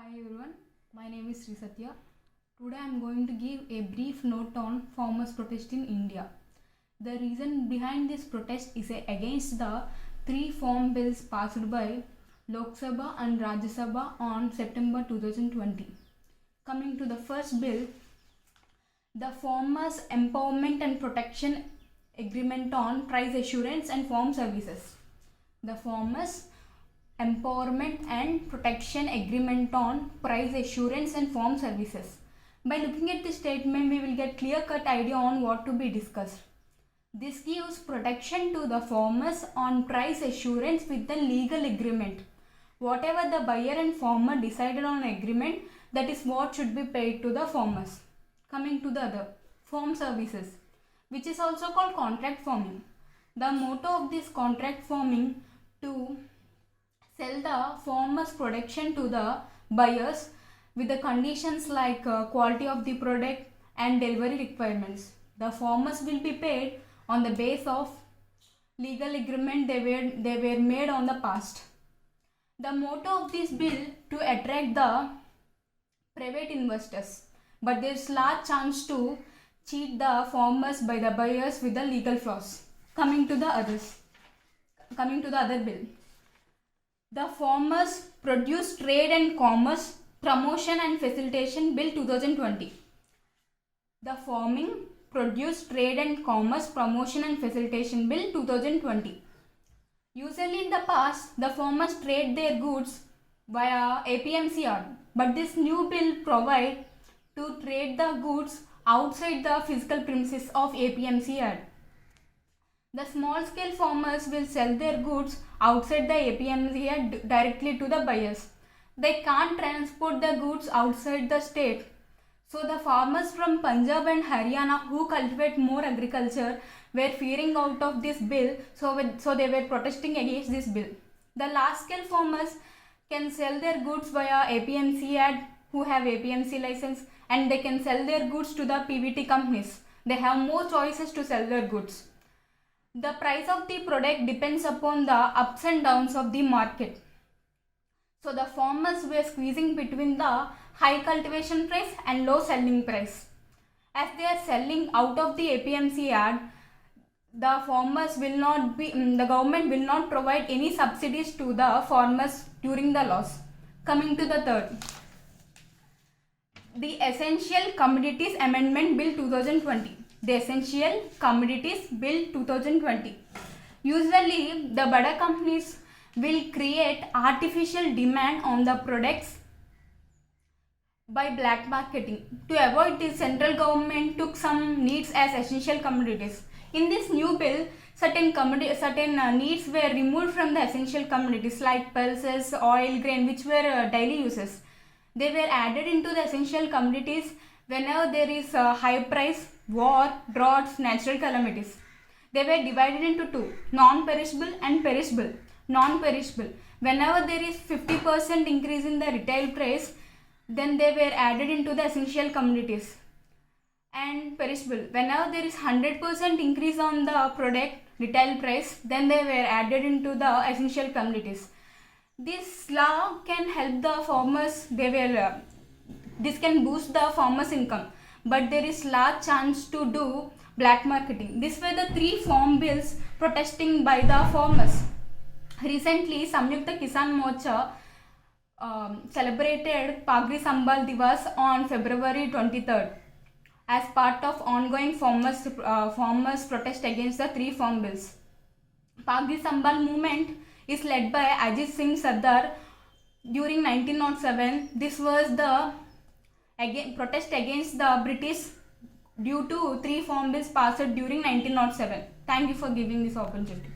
Hi everyone, my name is Sri Satya. Today I am going to give a brief note on farmers' protest in India. The reason behind this protest is against the three farm bills passed by Lok Sabha and Rajya Sabha on September 2020. Coming to the first bill, the Farmers Empowerment and Protection Agreement on Price Assurance and Farm Services. The Farmers Empowerment and Protection Agreement on Price Assurance and Farm Services. By looking at this statement, we will get clear-cut idea on what to be discussed. This gives protection to the farmers on price assurance with the legal agreement. Whatever the buyer and farmer decided on agreement, that is what should be paid to the farmers. Coming to the other, farm services, which is also called contract farming. The motto of this contract farming to sell the farmers' production to the buyers with the conditions like quality of the product and delivery requirements. The farmers will be paid on the basis of legal agreement they were made on the past. The motto of this bill to attract the private investors, but there is large chance to cheat the farmers by the buyers with the legal flaws. Coming to the other bill. The Farmers Produce Trade and Commerce Promotion and Facilitation Bill 2020. The Farming Produce Trade and Commerce Promotion and Facilitation Bill 2020. Usually in the past, the farmers trade their goods via APMC yard, but this new bill provides to trade the goods outside the physical premises of APMC yard. The small scale farmers will sell their goods outside the APMC yard directly to the buyers. They can't transport the goods outside the state. So the farmers from Punjab and Haryana who cultivate more agriculture were fearing out of this bill, so they were protesting against this bill. The large scale farmers can sell their goods via APMC yard who have APMC license, and they can sell their goods to the PVT companies. They have more choices to sell their goods. The price of the product depends upon the ups and downs of the market. So the farmers were squeezing between the high cultivation price and low selling price. As they are selling out of the APMC yard, the government will not provide any subsidies to the farmers during the loss. Coming to the third, the Essential Commodities Amendment Bill 2020. The Essential Commodities Bill 2020. Usually, the bada companies will create artificial demand on the products by black marketing. To avoid this, central government took some needs as essential commodities. In this new bill, certain needs were removed from the essential commodities like pulses, oil, grain, which were daily uses. They were added into the essential commodities whenever there is a high price, war, droughts, natural calamities. They were divided into two, non-perishable and perishable. Non-perishable, whenever there is 50% increase in the retail price, then they were added into the essential commodities. And perishable, whenever there is 100% increase on the product retail price, then they were added into the essential commodities. This law can help the farmers. This can boost the farmers' income, but there is large chance to do black marketing. These were the three farm bills protesting by the farmers. Recently, Samyukta Kisan Morcha celebrated Pagri Sambal Divas on February 23rd as part of ongoing farmers protest against the three farm bills. Pagri Sambal movement is led by Ajit Singh Sardar during 1907. This was the protest against the British due to three farm bills passed during 1907. Thank you for giving this opportunity.